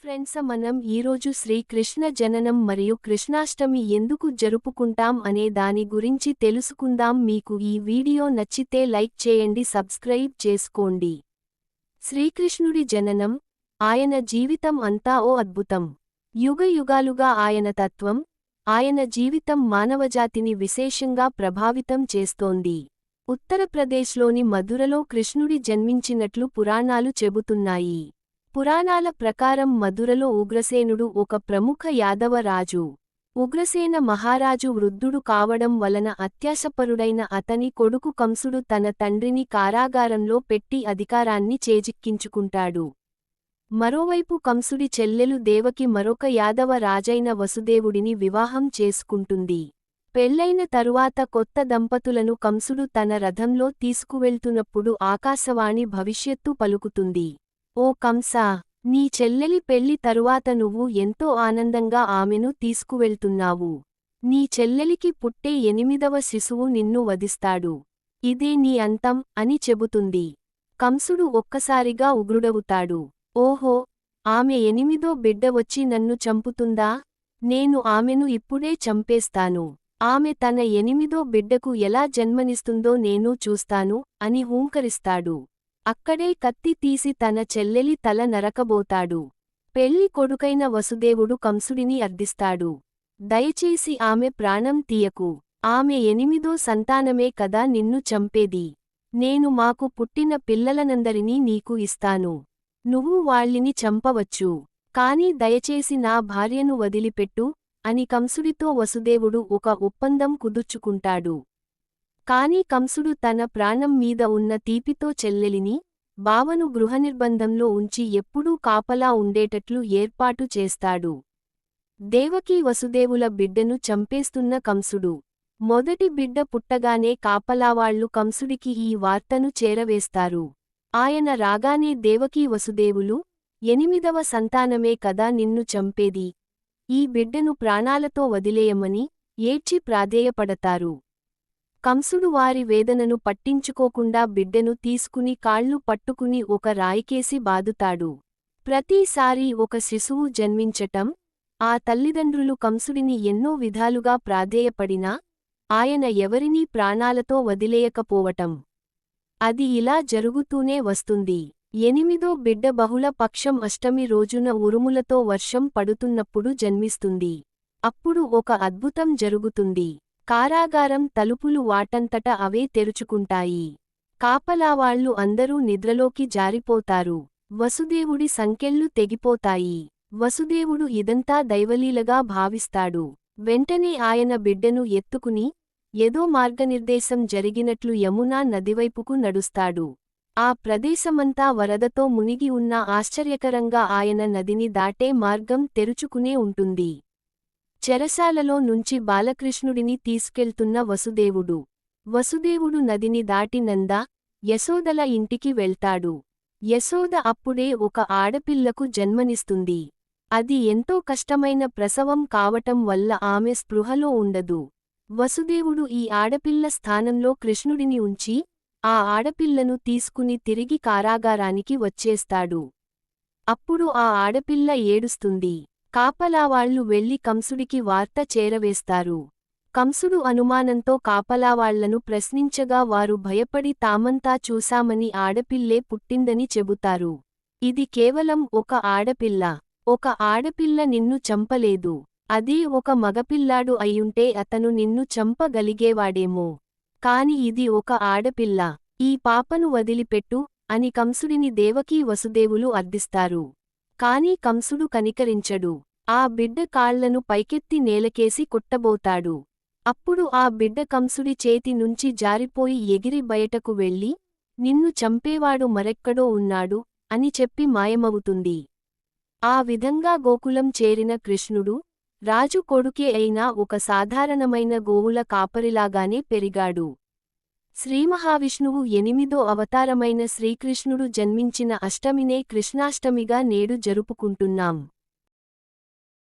Friends, మనం ఈరోజు శ్రీకృష్ణ జననం మరియు కృష్ణాష్టమి ఎందుకు జరుపుకుంటాం అనే దాని గురించి తెలుసుకుందాం. మీకు ఈ వీడియో నచ్చితే లైక్ చేయండి, సబ్స్క్రైబ్ చేసుకోండి. శ్రీకృష్ణుడి జననం, ఆయన జీవితం అంతా ఓ అద్భుతం. యుగయుగాలుగా ఆయన తత్వం, ఆయన జీవితం మానవజాతిని విశేషంగా ప్రభావితం చేస్తోంది. ఉత్తరప్రదేశ్లోని మధురలో కృష్ణుడి జన్మించినట్లు పురాణాలు చెబుతున్నాయి. పురాణాల ప్రకారం మధురలో ఉగ్రసేనుడు ఒక ప్రముఖ యాదవ రాజు. ఉగ్రసేన మహారాజు వృద్ధుడు కావడం వలన అత్యాశపరుడైన అతని కొడుకు కంసుడు తన తండ్రిని కారాగారంలో పెట్టి అధికారాన్ని చేజిక్కించుకుంటాడు. మరోవైపు కంసుడి చెల్లెలు దేవకి మరొక యాదవ రాజైన వసుదేవుడిని వివాహం చేసుకుంటుంది. పెళ్లైన తరువాత కొత్త దంపతులను కంసుడు తన రథంలో తీసుకువెళ్తున్నప్పుడు ఆకాశవాణి భవిష్యత్తు పలుకుతుంది. ఓ కంసా, నీ చెల్లెలి పెళ్లి తరువాత నువ్వు ఎంతో ఆనందంగా ఆమెను తీసుకువెళ్తున్నావు. నీ చెల్లెలికి పుట్టే 8వ శిశువు నిన్ను వధిస్తాడు. ఇదే నీ అంతం అని చెబుతుంది. కంసుడు ఒక్కసారిగా ఉగ్రుడవుతాడు. ఓహో, ఆమె 8వ బిడ్డ వచ్చి నన్ను చంపుతుందా? నేను ఆమెను ఇప్పుడే చంపేస్తాను. ఆమె తన 8వ బిడ్డకు ఎలా జన్మనిస్తుందో నేను చూస్తాను అని హూంకరిస్తాడు. అక్కడే కత్తి తీసి తన చెల్లెలి తల నరకబోతాడు. పెళ్లి కొడుకైన వసుదేవుడు కంసుడిని అర్థిస్తాడు. దయచేసి ఆమె ప్రాణం తీయకు. ఆమె 8వ సంతానమే కదా నిన్ను చంపేది. నేను మాకు పుట్టిన పిల్లలనందరినీ నీకు ఇస్తాను. నువ్వు వాళ్ళిని చంపవచ్చు. కాని దయచేసి నా భార్యను వదిలిపెట్టు అని కంసుడితో వసుదేవుడు ఒక ఒప్పందం కుదుర్చుకుంటాడు. కాని కంసుడు తన ప్రాణం మీద ఉన్న తీపితో చెల్లెలిని, బావను గృహనిర్బంధంలో ఉంచి ఎప్పుడూ కాపలా ఉండేటట్లు ఏర్పాటు చేస్తాడు. దేవకీ వసుదేవుల బిడ్డను చంపేస్తున్న కంసుడు. మొదటి బిడ్డ పుట్టగానే కాపలావాళ్లు కంసుడికి ఈ వార్తను చేరవేస్తారు. ఆయన రాగానే దేవకీ వసుదేవులు, 8వ సంతానమే కదా నిన్ను చంపేది. ఈ బిడ్డను ప్రాణాలతో వదిలేయమని ఏడ్చి ప్రాధేయపడతారు. కంసుడు వారి వేదనను పట్టించుకోకుండా బిడ్డను తీసుకుని కాళ్ళు పట్టుకుని ఒక రాయికేసి బాదుతాడు. ప్రతిసారీ ఒక శిశువు జన్మించటం, ఆ తల్లిదండ్రులు కంసుడిని ఎన్నో విధాలుగా ప్రాధేయపడినా ఆయన ఎవరినీ ప్రాణాలతో వదిలేయకపోవటం. అది ఇలా జరుగుతూనే వస్తుంది. 8వ బిడ్డ బహుళ పక్షం అష్టమి రోజున ఉరుములతో వర్షం పడుతున్నప్పుడు జన్మిస్తుంది. అప్పుడు ఒక అద్భుతం జరుగుతుంది. కారాగారం తలుపులు వాటంతట అవే తెరుచుకుంటాయి. కాపలావాళ్లు అందరూ నిద్రలోకి జారిపోతారు. వసుదేవుడి సంకెళ్ళు తెగిపోతాయి. వసుదేవుడు ఇదంతా దైవలీలగా భావిస్తాడు. వెంటనే ఆయన బిడ్డను ఎత్తుకుని ఏదో మార్గనిర్దేశం జరిగినట్లు యమునా నదివైపుకు నడుస్తాడు. ఆ ప్రదేశమంతా వరదతో మునిగి ఉన్నా ఆశ్చర్యకరంగా ఆయన నదిని దాటే మార్గం తెరుచుకునే ఉంటుంది. చెరసాలలో నుంచి బాలకృష్ణుడిని తీసుకెళ్తున్న వసుదేవుడు. వసుదేవుడు నదిని దాటి నంద, యశోదల ఇంటికి వెళ్తాడు. యశోద అప్పుడే ఒక ఆడపిల్లకు జన్మనిస్తుంది. అది ఎంతో కష్టమైన ప్రసవం కావటం వల్ల ఆమె స్పృహలో ఉండదు. వసుదేవుడు ఈ ఆడపిల్ల స్థానంలో కృష్ణుడిని ఉంచి, ఆ ఆడపిల్లను తీసుకుని తిరిగి కారాగారానికి వచ్చేస్తాడు. అప్పుడు ఆ ఆడపిల్ల ఏడుస్తుంది. కాపలావాళ్లు వెళ్లి కంసుడికి వార్త చేరవేస్తారు. కంసుడు అనుమానంతో కాపలావాళ్లను ప్రశ్నించగా వారు భయపడి తామంతా చూశామని ఆడపిల్లే పుట్టిందని చెబుతారు. ఇది కేవలం ఒక ఆడపిల్ల. ఒక ఆడపిల్ల నిన్ను చంపలేదు. అదే ఒక మగపిల్లాడు అయ్యుంటే అతను నిన్ను చంపగలిగేవాడేమో. కాని ఇది ఒక ఆడపిల్ల. ఈ పాపను వదిలిపెట్టు అని కంసుడిని దేవకీ వసుదేవులు అర్థిస్తారు. కాని కంసుడు కనికరించడు. ఆ బిడ్డ కాళ్లను పైకెత్తి నేలకేసి కొట్టబోతాడు. అప్పుడు ఆ బిడ్డ కంసుడి చేతి నుంచి జారిపోయి ఎగిరి బయటకు వెళ్ళి, నిన్ను చంపేవాడు మరెక్కడో ఉన్నాడు అని చెప్పి మాయమవుతుంది. ఆ విధంగా గోకులం చేరిన కృష్ణుడు, రాజు కొడుకే అయినా ఒక సాధారణమైన గోవుల కాపరిలాగానే పెరిగాడు. శ్రీమహావిష్ణువు 8వ అవతారమైన శ్రీకృష్ణుడు జన్మించిన అష్టమినే కృష్ణాష్టమిగా నేడు జరుపుకుంటున్నాం.